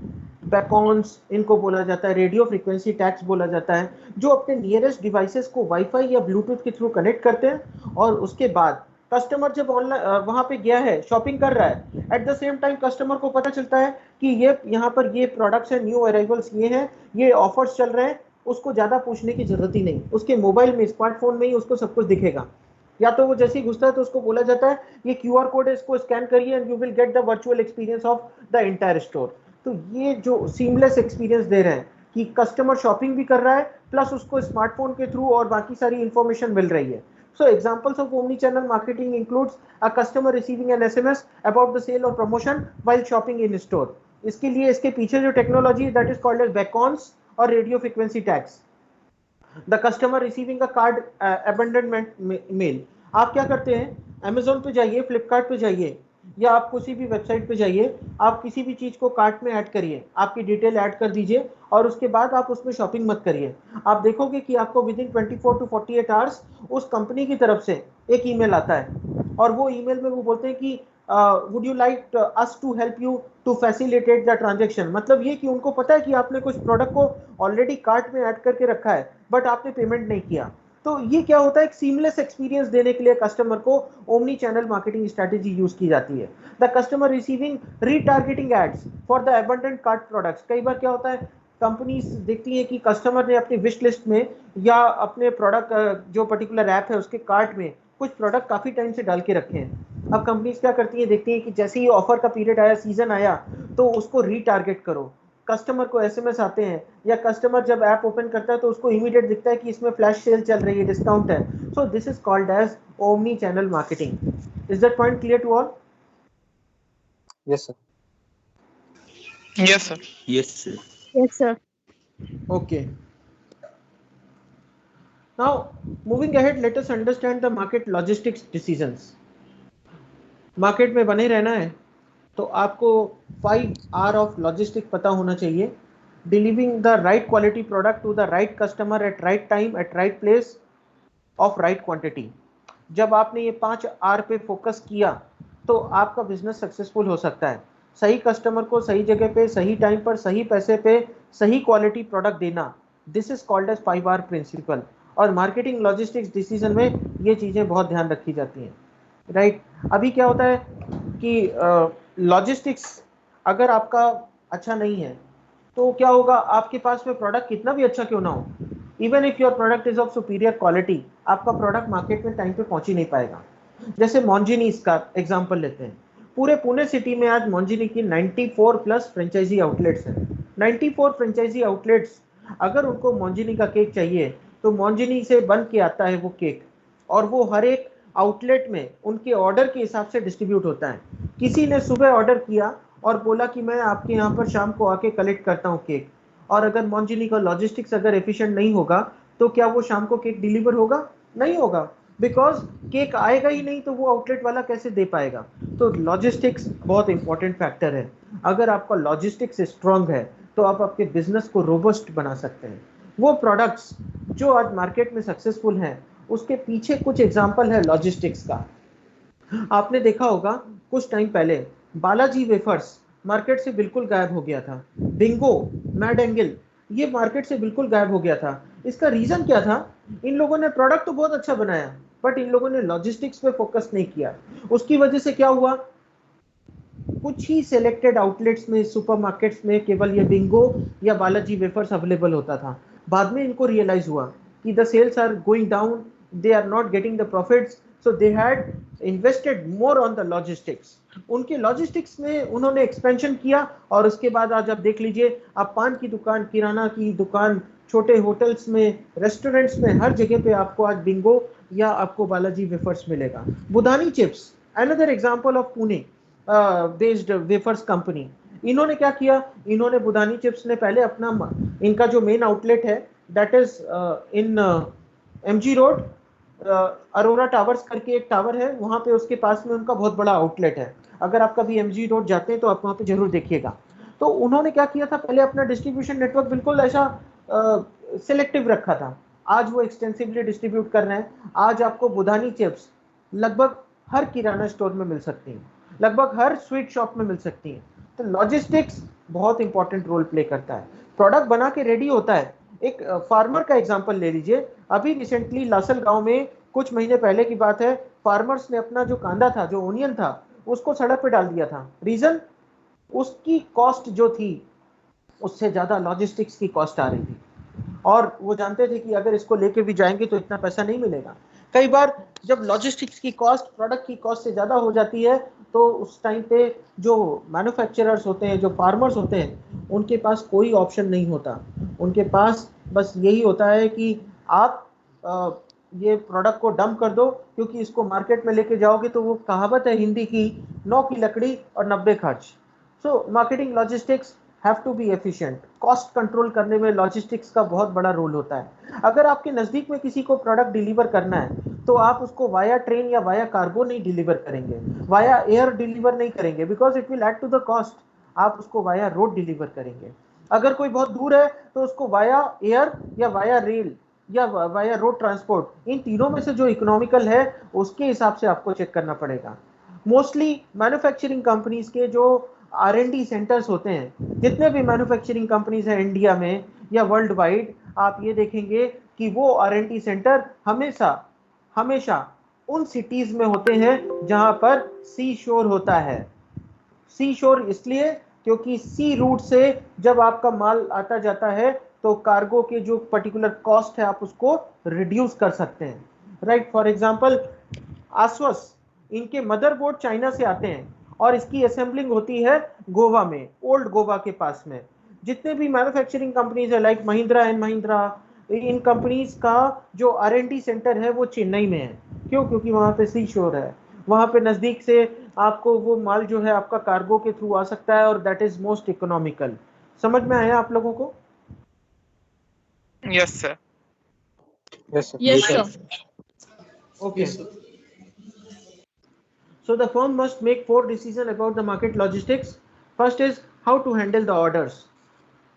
बेकॉन्स इनको बोला जाता है, रेडियो फ्रीक्वेंसी टैग्स बोला जाता है, जो अपने नियरेस्ट डिवाइसेस को वाईफाई या ब्लूटूथ के थ्रू कनेक्ट करते हैं. और उसके बाद कस्टमर जब ऑनलाइन वहां पे गया है, शॉपिंग कर रहा है, at the same time customer को पता चलता है कि ये यहाँ पर ये प्रोडक्ट्स हैं, न्यू अराइवल्स ये हैं, ये ऑफर्स चल रहे हैं. उसको ज्यादा पूछने की जरूरत ही नहीं, उसके मोबाइल में, स्मार्टफोन में ही उसको सब कुछ दिखेगा. या तो वो जैसे ही घुसता है तो उसको बोला जाता है ये QR कोड है, इसको स्कैन करिए and you will get the virtual experience of the entire store. तो ये जो सीमलेस एक्सपीरियंस दे रहे हैं कि कस्टमर शॉपिंग भी कर रहा है, प्लस उसको स्मार्टफोन के थ्रू और बाकी सारी इंफॉर्मेशन मिल रही है. So examples of omni-channel marketing includes a customer receiving an SMS about the sale or promotion while shopping in store. इसके लिए इसके पीछे जो technology that is called as beacons और radio frequency tags. The customer receiving a card abandonment mail. आप क्या करते हैं? Amazon पे जाइए, Flipkart पे जाइए, या आप किसी भी वेबसाइट पे जाइए, आप किसी भी चीज को कार्ट में ऐड करिए, आपकी डिटेल ऐड कर दीजिए और उसके बाद आप उसमें शॉपिंग मत करिए. आप देखोगे कि आपको विद इन 24 to 48 आवर्स उस कंपनी की तरफ से एक ईमेल आता है और वो ईमेल में वो बोलते हैं कि would you like us to help you to facilitate the transaction. मतलब ये कि उनको पता है कि आपने कुछ प्रोडक्ट को ऑलरेडी कार्ट में ऐड करके रखा है बट आपने पेमेंट नहीं किया. तो ये क्या होता है? एक सीमलेस एक्सपीरियंस देने के लिए कस्टमर को omni channel marketing strategy use की जाती है. The customer receiving retargeting ads for the abundant cart products. कई बार क्या होता है, कंपनीज देखती है कि कस्टमर ने अपनी विश लिस्ट में या अपने प्रोडक्ट जो पर्टिकुलर ऐप है उसके कार्ट में कुछ प्रोडक्ट काफी टाइम से डाल के रखे हैं. अब कंपनीज क्या करती है, देखती है कि जैसे ही ऑफर का पीरियड आया, सीजन आया, तो उसको रीटारगेट करो. कस्टमर को SMS आते हैं या कस्टमर जब ऐप ओपन करता है तो उसको इमीडिएट दिखता है कि इसमें फ्लैश सेल चल रही है, डिस्काउंट है. So this is called as omni channel marketing. Is that point clear to all? Yes sir, Yes, sir. Yes, sir. Yes, sir. Okay. Now moving ahead, let us understand the market logistics decisions. Market में बने रहना है तो आपको 5R of logistic पता होना चाहिए. Delivering the right quality product to the right customer at right time at right place of right quantity. जब आपने ये 5R पे फोकस किया तो आपका बिजनेस सक्सेसफुल हो सकता है. सही कस्टमर को सही जगह पे, सही टाइम पर, सही पैसे पे, सही क्वालिटी प्रोडक्ट देना, this is called as 5R principle. और मार्केटिंग लॉजिस्टिक्स डिसीजन में ये चीजें बहुत ध्यान रखी जाती हैं. राइट. अभी क्या होता है कि लॉजिस्टिक्स अगर आपका अच्छा नहीं है तो क्या होगा, आपके पास में प्रोडक्ट कितना भी अच्छा क्यों ना हो, even if your product is of superior quality, आपका प्रोडक्ट मार्केट में टाइम पे पहुंच ही नहीं पाएगा. जैसे मॉन्जिनीस का एग्जांपल लेते हैं. पूरे पुणे सिटी में आज मॉन्जिनी की 94 प्लस फ्रेंचाइजी आउटलेट्स हैं. 94 फ्रेंचाइजी आउटलेट्स, अगर उनको मॉन्जिनी का केक चाहिए तो मॉन्जिनी से बन के आता है वो केक, और वो हर एक आउटलेट में उनके ऑर्डर के हिसाब से डिस्ट्रीब्यूट होता है. किसी ने सुबह ऑर्डर किया और बोला कि मैं आपके यहाँ पर शाम को आके कलेक्ट करता हूँ केक, और अगर मॉन्जिनी का लॉजिस्टिक्स अगर एफिशिएंट नहीं होगा तो क्या वो शाम को केक डिलीवर होगा? नहीं होगा, बिकॉज केक आएगा ही नहीं तो वो आउटलेट वाला कैसे दे पाएगा. तो लॉजिस्टिक्स बहुत इंपॉर्टेंट फैक्टर है. अगर आपका लॉजिस्टिक्स स्ट्रांग है तो आप आपके बिजनेस को रोबस्ट बना सकते हैं. वो प्रोडक्ट्स जो आज मार्केट में सक्सेसफुल हैं उसके पीछे कुछ एग्जांपल है लॉजिस्टिक्स का. आपने देखा होगा कुछ टाइम पहले बालाजी वेफर्स मार्केट से बिल्कुल गायब हो गया था. बिंगो, मैड एंगल, ये मार्केट से बिल्कुल गायब हो गया था. इसका रीजन क्या था? इन लोगों ने प्रोडक्ट तो बहुत अच्छा बनाया, बट इन लोगों ने लॉजिस्टिक्स पे फोकस नहीं किया। उसकी वजह से क्या हुआ, कुछ ही सिलेक्टेड आउटलेट्स में, सुपरमार्केट्स में केवल ये बिंगो या बालाजी वेफर्स अवेलेबल होता था। बाद में इनको रियलाइज हुआ कि the sales are going down, they are not getting the profits, so they had invested more on the logistics. उनके लॉजिस्टिक्स में उन्होंने एक्सपेंशन किया, और उसके बाद आज आप देख लीजिए, आप पान की दुकान, किराना की दुकान, छोटे होटल्स में, रेस्टोरेंट्स में, हर जगह पे आपको आज बिंगो या आपको बालाजी वेफर्स मिलेगा। Budhani chips, another example of Pune based wafers company. इन्होंने क्या किया, इन्होंने बुधानी चिप्स ने पहले अपना, इनका जो मेन आउटलेट है that is in MG road, Arora towers करके एक टावर है वहां पे, उसके पास में उनका बहुत बड़ा आउटलेट है। अगर आप कभी एमजी रोड जाते हैं तो आप वहां पे जरूर देखिएगा। तो उन्होंने क्या किया था, पहले अपना डिस्ट्रीब्यूशन नेटवर्क बिल्कुल ऐसा सिलेक्टिव रखा था। आज वो एक्सटेंसिवली डिस्ट्रीब्यूट कर रहे हैं। आज आपको बुधानी चिप्स लगभग हर किराना स्टोर में मिल सकती हैं, लगभग हर स्वीट शॉप में मिल सकती हैं। तो लॉजिस्टिक्स बहुत इंपॉर्टेंट रोल प्ले करता है। प्रोडक्ट बना के रेडी होता है। एक फार्मर का एग्जांपल ले लीजिए। अभी रिसेंटली लासल गांव में कुछ महीने पहले की बात है, फार्मर्स ने अपना जो कांदा था, जो ओनियन था, उसको सड़क पे डाल दिया था। रीजन, उसकी कॉस्ट जो थी उससे ज्यादा लॉजिस्टिक्स की कॉस्ट आ रही थी, और वो जानते थे कि अगर इसको लेके भी जाएंगे तो इतना पैसा नहीं मिलेगा। कई बार जब लॉजिस्टिक्स की कॉस्ट प्रोडक्ट की कॉस्ट से ज्यादा हो जाती है, तो उस टाइम पे जो मैन्युफैक्चरर्स होते हैं, जो फार्मर्स होते हैं, उनके पास कोई ऑप्शन नहीं होता। उनके पास बस यही होता है कि आप ये प्रोडक्ट को डंप कर दो, क्योंकि इसको मार्केट में लेके जाओगे तो वो कहावत है हिंदी की, 9 की लकड़ी और 90 खर्च। So marketing logistics have to be efficient. Cost control करने में लॉजिस्टिक्स का बहुत बड़ा रोल होता है। अगर आपके नजदीक में किसी को प्रोडक्ट डिलीवर करना है तो आप उसको वाया ट्रेन या वाया कार्गो नहीं डिलीवर करेंगे, वाया एयर डिलीवर नहीं करेंगे, because it will add to the cost. आप उसको वाया रोड डिलीवर करेंगे। अगर कोई बहुत दूर है तो उसको वाया एयर या वाया रेल या वाया रोड ट्रांसपोर्ट, इन तीनों में से जो इकोनॉमिकल है उसके हिसाब से आपको चेक करना पड़ेगा। मोस्टली मैन्युफैक्चरिंग कंपनीज के जो R&D सेंटर्स होते हैं, जितने भी मैन्युफैक्चरिंग कंपनीज हैं इंडिया में या वर्ल्ड वाइड, आप ये देखेंगे कि वो R&D सेंटर हमेशा हमेशा उन सिटीज में होते हैं जहां पर सी शोर होता है। सी शोर इसलिए क्योंकि सी रूट से जब आपका माल आता जाता है तो कार्गो के जो पर्टिकुलर कॉस्ट है आप उसको रिड्यूस कर सकते हैं। राइट, फॉर एग्जांपल आसवस, इनके मदरबोर्ड चाइना से आते हैं और इसकी असेंबलिंग होती है गोवा में, ओल्ड गोवा के पास में। जितने भी मैन्युफैक्चरिंग कंपनीज है like Mahindra and Mahindra, in companies का जो R&D सेंटर है वो चेन्नई में है। क्यों? क्योंकि वहां पे सी शोर है, वहां पे नजदीक से आपको वो माल जो है आपका कार्गो के थ्रू आ सकता है, और दैट इज मोस्ट इकोनॉमिकल। समझ में आया आप लोगों को? Yes, sir. Yes, sir. Yes, sir. Okay. Yes, sir. So the firm must make 4 decisions about the market logistics. First is how to handle the orders.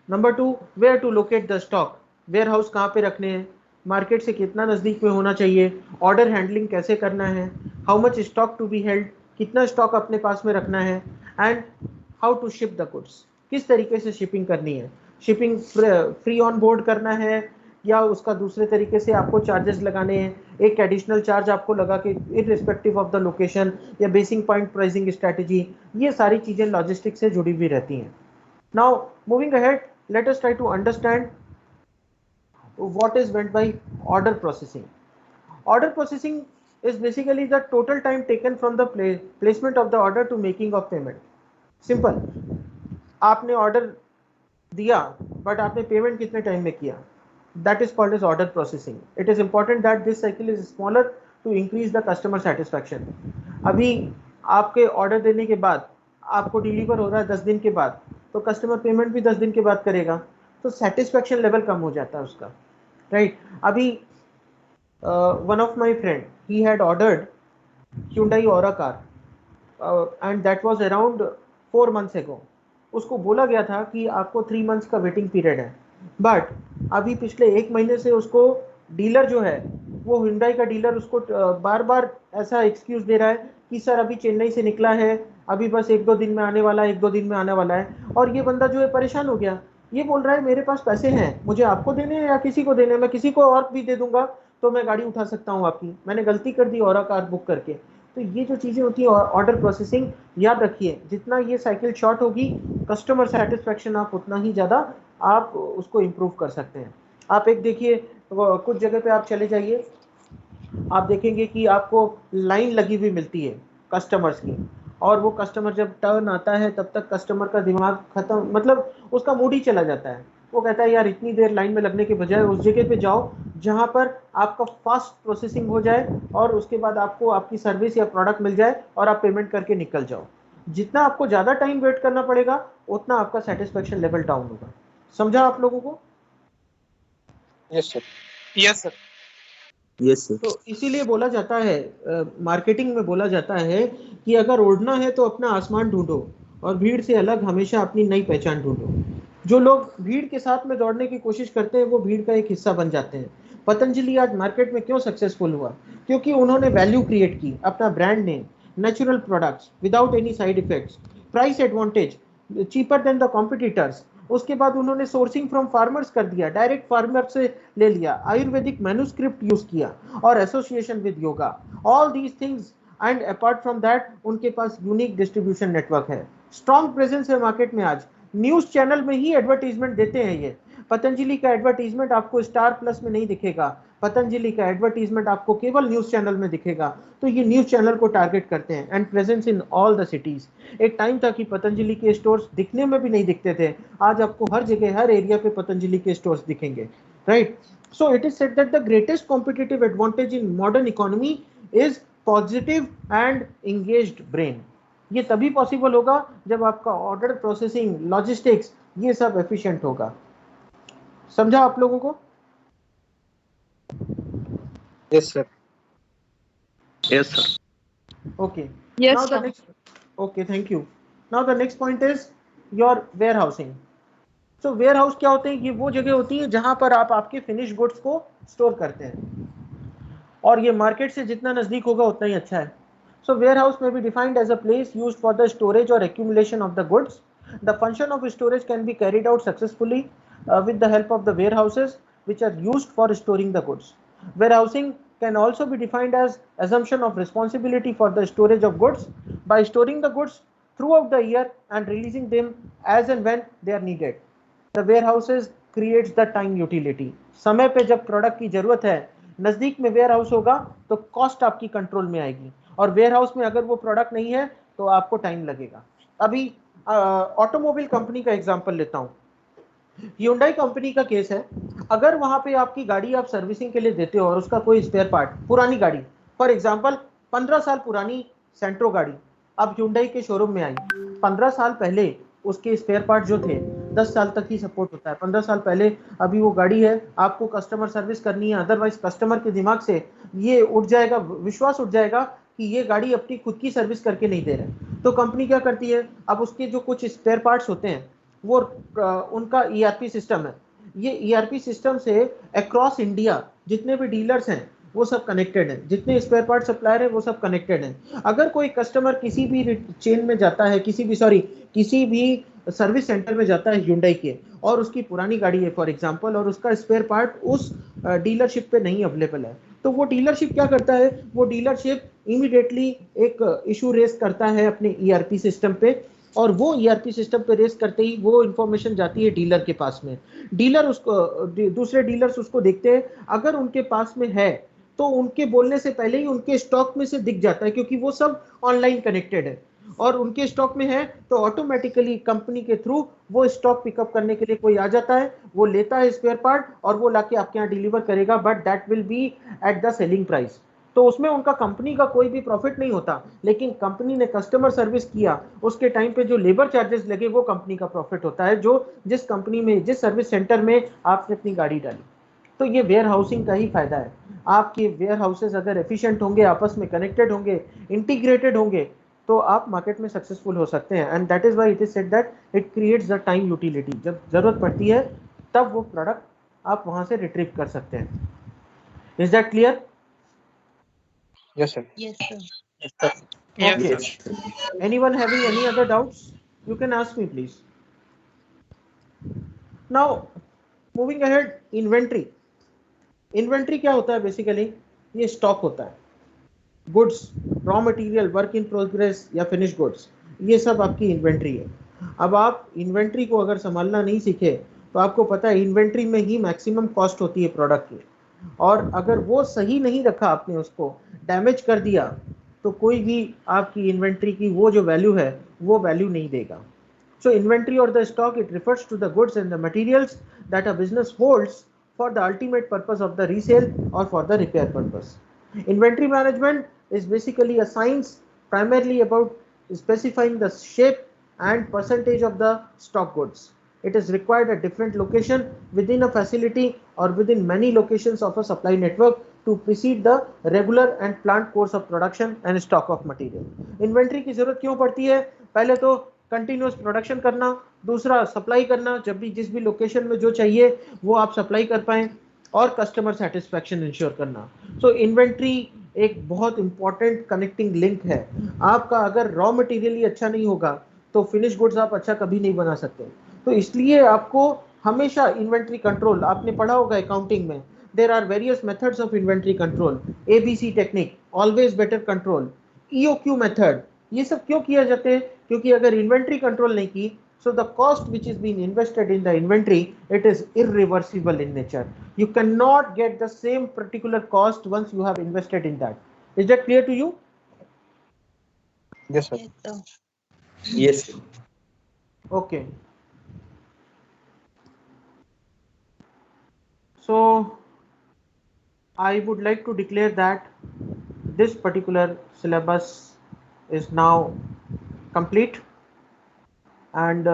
Number 2, where to locate the stock. Warehouse कहाँ पे रखने हैं, market से कितना नज़दीक में होना चाहिए, ऑर्डर हैंडलिंग कैसे करना है, how much stock to be held, कितना स्टॉक अपने पास में रखना है, and how to ship the goods, किस तरीके से शिपिंग करनी है। शिपिंग फ्री ऑन बोर्ड करना है या उसका दूसरे तरीके से आपको चार्जेस लगाने हैं, एक एडिशनल चार्ज आपको लगा के इररिस्पेक्टिव ऑफ द लोकेशन, या बेसिक पॉइंट प्राइसिंग स्ट्रेटजी, ये सारी चीज़ें लॉजिस्टिक्स से जुड़ी हुई रहती हैं। Now moving ahead, let us try to understand what is meant by order processing. Order processing is basically the total time taken from the placement of the order to making of payment. Simple. आपने order दिया but आपने payment कितने time में किया, that is called as order processing. It is important that this cycle is smaller to increase the customer satisfaction. अभी आपके order देने के बाद आपको डिलीवर हो रहा है 10 दिन के बाद, तो कस्टमर पेमेंट भी 10 दिन के बाद करेगा, तो सेटिस्फैक्शन लेवल कम हो जाता है उसका। राइट, अभी one of my friend, he had ordered Hyundai Aura car and that was around 4 months ago. उसको बोला गया था कि आपको 3 months का वेटिंग पीरियड है, बट अभी पिछले 1 महीने से उसको डीलर जो है, वो Hyundai का डीलर उसको बार बार ऐसा एक्सक्यूज दे रहा है कि सर अभी चेन्नई से निकला है, अभी बस 1-2 दिन में आने वाला है, 1-2 दिन में आने वाला है। और ये बंदा जो है परेशान हो गया ये बोल रहा है मेरे पास पैसे हैं, मुझे आपको देने हैं या किसी को देने हैं, मैं किसी को और भी दे दूंगा तो मैं गाड़ी उठा सकता हूँ आपकी, मैंने गलती कर दी और कार बुक करके। तो ये जो चीजें होती है ऑर्डर प्रोसेसिंग, याद रखिए जितना ये साइकिल शॉर्ट होगी, कस्टमर सेटिस्फेक्शन आप उतना ही ज्यादा आप उसको इम्प्रूव कर सकते हैं। आप एक देखिए, कुछ जगह पे आप चले जाइए, आप देखेंगे कि आपको लाइन लगी हुई मिलती है कस्टमर्स की, और वो कस्टमर जब टर्न आता है तब तक कस्टमर का दिमाग खत्म, मतलब उसका मूड ही चला जाता है। वो कहता है यार इतनी देर लाइन में लगने के बजाय उस जगह पे जाओ जहां पर आपका फास्ट प्रोसेसिंग हो जाए और उसके बाद आपको आपकी सर्विस या प्रोडक्ट मिल जाए और आप पेमेंट करके निकल जाओ। जितना आपको ज़्यादा टाइम वेट करना पड़ेगा उतना आपका सेटिस्फेक्शन लेवल डाउन होगा। समझा आप लोगों को? Yes sir. Yes, sir. Yes sir. तो इसीलिए बोला जाता है, मार्केटिंग में बोला जाता है कि अगर उड़ना है तो अपना आसमान ढूंढो और भीड़ से अलग हमेशा अपनी नई पहचान ढूंढो। जो लोग भीड़ के साथ में दौड़ने की कोशिश करते हैं वो भीड़ का एक हिस्सा बन जाते हैं। पतंजलि आज मार्केट में क्यों सक्सेसफुल हुआ? क्योंकि उन्होंने वैल्यू क्रिएट की, अपना brand name, natural products without any side effects, price advantage, cheaper than the competitors. उसके बाद उन्होंने सोर्सिंग फ्रॉम फार्मर्स कर दिया, डायरेक्ट फार्मर से ले लिया, आयुर्वेदिक मैन्युस्क्रिप्ट यूज किया और association with yoga, all these things. And apart from that उनके पास यूनिक डिस्ट्रीब्यूशन नेटवर्क है, स्ट्रॉन्ग प्रेजेंस है मार्केट में। आज न्यूज चैनल में ही एडवर्टीजमेंट देते हैं ये। पतंजलि का एडवर्टीजमेंट आपको स्टार प्लस में नहीं दिखेगा, पतंजलि का एडवर्टीजमेंट आपको केवल न्यूज चैनल में दिखेगा। तो ये न्यूज चैनल को टारगेट करते हैं and presence in all the cities. एक टाइम था कि पतंजलि के स्टोर्स दिखने में भी नहीं दिखते थे, आज आपको हर जगह हर एरिया पे पतंजलि के स्टोर्स दिखेंगे, right? So it is said that the greatest competitive advantage in modern economy is positive and engaged brain. ये तभी पॉसिबल होगा जब आपका ऑर्डर प्रोसेसिंग, लॉजिस्टिक्स, ये सब एफिशिएंट होगा। समझा आप लोगों को? Yes sir. Yes sir. Okay. Yes, Now the sir. next. Okay, thank you. Now the next point is your warehousing. So warehouse क्या होते हैं? ये वो जगह होती है जहां पर आप आपके फिनिश गुड्स को स्टोर करते हैं, और ये मार्केट से जितना नजदीक होगा उतना ही अच्छा है। So warehouse may be defined as a place used for the storage or accumulation of the goods. The function of storage can be carried out successfully with the help of the warehouses which are used for storing the goods. Warehousing can also be defined as assumption of responsibility for the storage of goods by storing the goods throughout the year and releasing them as and when they are needed. The warehouses creates the time utility. समय पे जब product की जरूरत है, नजदीक में ware house होगा तो कॉस्ट आपकी कंट्रोल में आएगी, और वेयर हाउस में अगर वो प्रोडक्ट नहीं है तो आपको टाइम लगेगा। अभी ऑटोमोबाइल कंपनी का एग्जांपल लेता हूँ, Hyundai कंपनी का केस है। अगर वहां पे आपकी गाड़ी आप सर्विसिंग के लिए देते हो और उसका कोई स्पेयर पार्ट, पुरानी गाड़ी, फॉर एग्जांपल 15 साल पुरानी सेंट्रो गाड़ी अब Hyundai के शोरूम में आई, 15 साल पहले उसके स्पेयर पार्ट जो थे 10 साल तक ही सपोर्ट होता है। 15 साल पहले अभी वो गाड़ी है, आपको कस्टमर सर्विस करनी है, अदरवाइज कस्टमर के दिमाग से ये उठ जाएगा, विश्वास उठ जाएगा कि ये गाड़ी अपनी खुद की सर्विस करके नहीं दे रहे। तो कंपनी क्या करती है, अब उसके जो कुछ स्पेयर पार्ट्स होते हैं वो उनका ईआरपी सिस्टम है, ये ईआरपी सिस्टम से अक्रॉस इंडिया जितने भी डीलर्स हैं वो सब कनेक्टेड हैं, जितने स्पेयर पार्ट सप्लायर हैं वो सब कनेक्टेड हैं। अगर कोई कस्टमर किसी भी चेन में जाता है, किसी भी सर्विस सेंटर में जाता है Hyundai के, और उसकी पुरानी गाड़ी है फॉर एग्जांपल, और उसका स्पेयर पार्ट उस डीलरशिप पे नहीं अवेलेबल है, तो वो डीलरशिप क्या करता है, वो डीलरशिप इमीडिएटली एक इशू रेस करता है अपने ईआरपी सिस्टम पे, और वो ईआरपी सिस्टम पे रेस करते ही वो इंफॉर्मेशन जाती है डीलर के पास में। डीलर उसको, दूसरे डीलर्स उसको देखते हैं, अगर उनके पास में है तो उनके बोलने से पहले ही उनके स्टॉक में से दिख जाता है, क्योंकि वो सब ऑनलाइन कनेक्टेड है, और उनके स्टॉक में है तो ऑटोमेटिकली कंपनी के थ्रू वो स्टॉक पिकअप करने के लिए कोई आ जाता है, वो लेता है स्पेयर पार्ट और वो लाके आपके यहाँ डिलीवर करेगा, but that will be at the selling price. तो उसमें उनका कंपनी का कोई भी प्रॉफिट नहीं होता, लेकिन कंपनी ने कस्टमर सर्विस किया, उसके टाइम पे जो लेबर चार्जेस लगे वो कंपनी का प्रॉफिट होता है, जो जिस कंपनी में, जिस सर्विस सेंटर में आपने अपनी गाड़ी डाली। तो ये वेयर हाउसिंग का ही फायदा है। आपके वेयर हाउसेस अगर एफिशिएंट होंगे, आपस में कनेक्टेड होंगे, इंटीग्रेटेड होंगे, तो आप मार्केट में सक्सेसफुल हो सकते हैं। And that is why it is said that it creates the time utility. जब जरूरत पड़ती है तब वो प्रोडक्ट आप वहां से रिट्रीव कर सकते हैं। Is that clear? Yes sir. Yes, sir. Yes, Okay. sir. Anyone having any other doubts? You can ask me, please. Now, moving ahead, inventory. Inventory क्या होता है बेसिकली? ये स्टॉक होता है, goods, raw material, work in progress या finish goods, ये सब आपकी इन्वेंट्री है। अब आप इन्वेंट्री को अगर संभालना नहीं सीखे तो आपको पता है इन्वेंट्री में ही मैक्सिमम कॉस्ट होती है प्रोडक्ट की, और अगर वो सही नहीं रखा आपने, उसको डैमेज कर दिया, तो कोई भी आपकी इन्वेंट्री की वो जो वैल्यू है वो वैल्यू नहीं देगा। So inventory or the stock, it refers to the goods and the materials that a business holds for the ultimate purpose of the resale or for the repair purpose. Inventory management is basically a science primarily about specifying the shape and percentage of the stock goods. It is required at different location within a facility or within many locations of a supply network to precede the regular and planned course of production and stock of material. Inventory की जरूरत क्यों पड़ती है? पहले तो continuous production करना, दूसरा supply करना, जब भी जिस भी लोकेशन में जो चाहिए वो आप सप्लाई कर पाएं, और कस्टमर सेटिस्फैक्शन इंश्योर करना। सो इन्वेंट्री एक बहुत इंपॉर्टेंट कनेक्टिंग लिंक है। आपका अगर रॉ मटेरियल ही अच्छा नहीं होगा तो फिनिश गुड्स आप अच्छा कभी नहीं बना सकते। तो इसलिए आपको हमेशा इन्वेंट्री कंट्रोल, आपने पढ़ा होगा अकाउंटिंग में, there are various methods of inventory control, ABC technique, always better control, EOQ method, ये सब क्यों किया जाते हैं? क्योंकि अगर इन्वेंट्री कंट्रोल नहीं की, so the cost which is being invested in the inventory, it is irreversible in nature. You cannot get the same particular cost once you have invested in that. Is that clear to you? Yes, sir. Yes, sir. Okay. So I would like to declare that this particular syllabus is now complete, and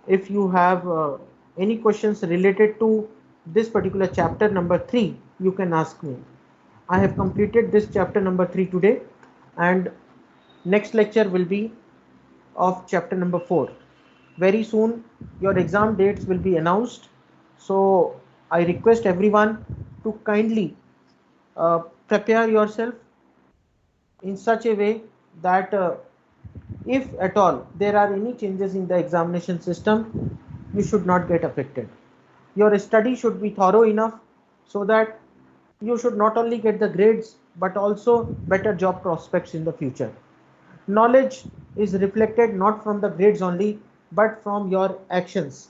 if you have any questions related to this particular chapter number 3, you can ask me. I have completed this chapter number 3 today, and next lecture will be of chapter number 4. Very soon your exam dates will be announced, so I request everyone to kindly prepare yourself in such a way that if at all there are any changes in the examination system, you should not get affected. Your study should be thorough enough so that you should not only get the grades but also better job prospects in the future. Knowledge is reflected not from the grades only but from your actions.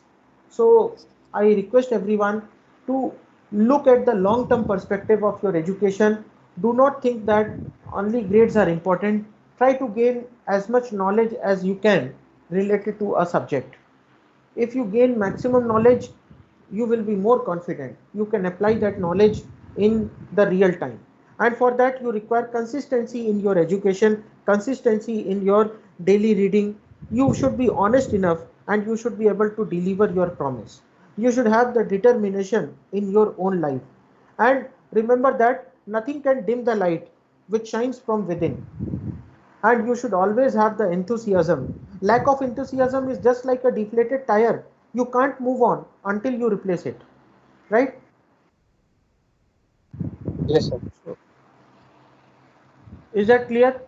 So I request everyone to look at the long term perspective of your education. Do not think that only grades are important. Try to gain as much knowledge as you can related to a subject. If you gain maximum knowledge, you will be more confident. You can apply that knowledge in the real time. And for that, you require consistency in your education, consistency in your daily reading. You should be honest enough and you should be able to deliver your promise. You should have the determination in your own life. And remember that nothing can dim the light which shines from within, and you should always have the enthusiasm. Lack of enthusiasm is just like a deflated tire. You can't move on until you replace it, right? Yes, sir. Is that clear?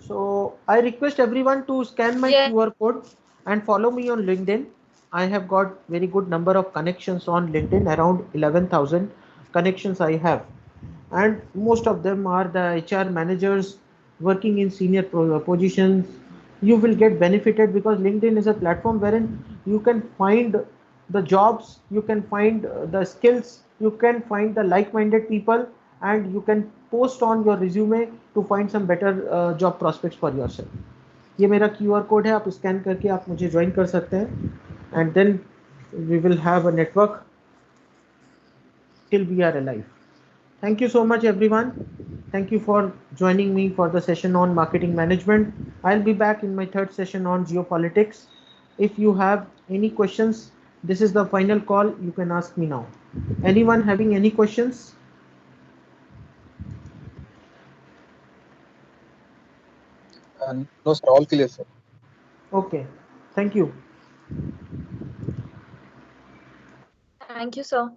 So I request everyone to scan my QR code and follow me on LinkedIn. I have got very good number of connections on LinkedIn, around 11,000 connections I have, and most of them are the HR managers working in senior positions. You will get benefited because LinkedIn is a platform wherein you can find the jobs, you can find the skills, you can find the like-minded people, and you can post on your resume to find some better job prospects for yourself. ये मेरा QR code है, आप scan करके आप मुझे join कर सकते हैं, and then we will have a network till we are alive. Thank you so much, everyone. Thank you for joining me for the session on marketing management. I'll be back in my third session on geopolitics. If you have any questions, this is the final call. You can ask me now. Anyone having any questions? No, sir. All clear, sir. Okay. Thank you. Thank you, sir.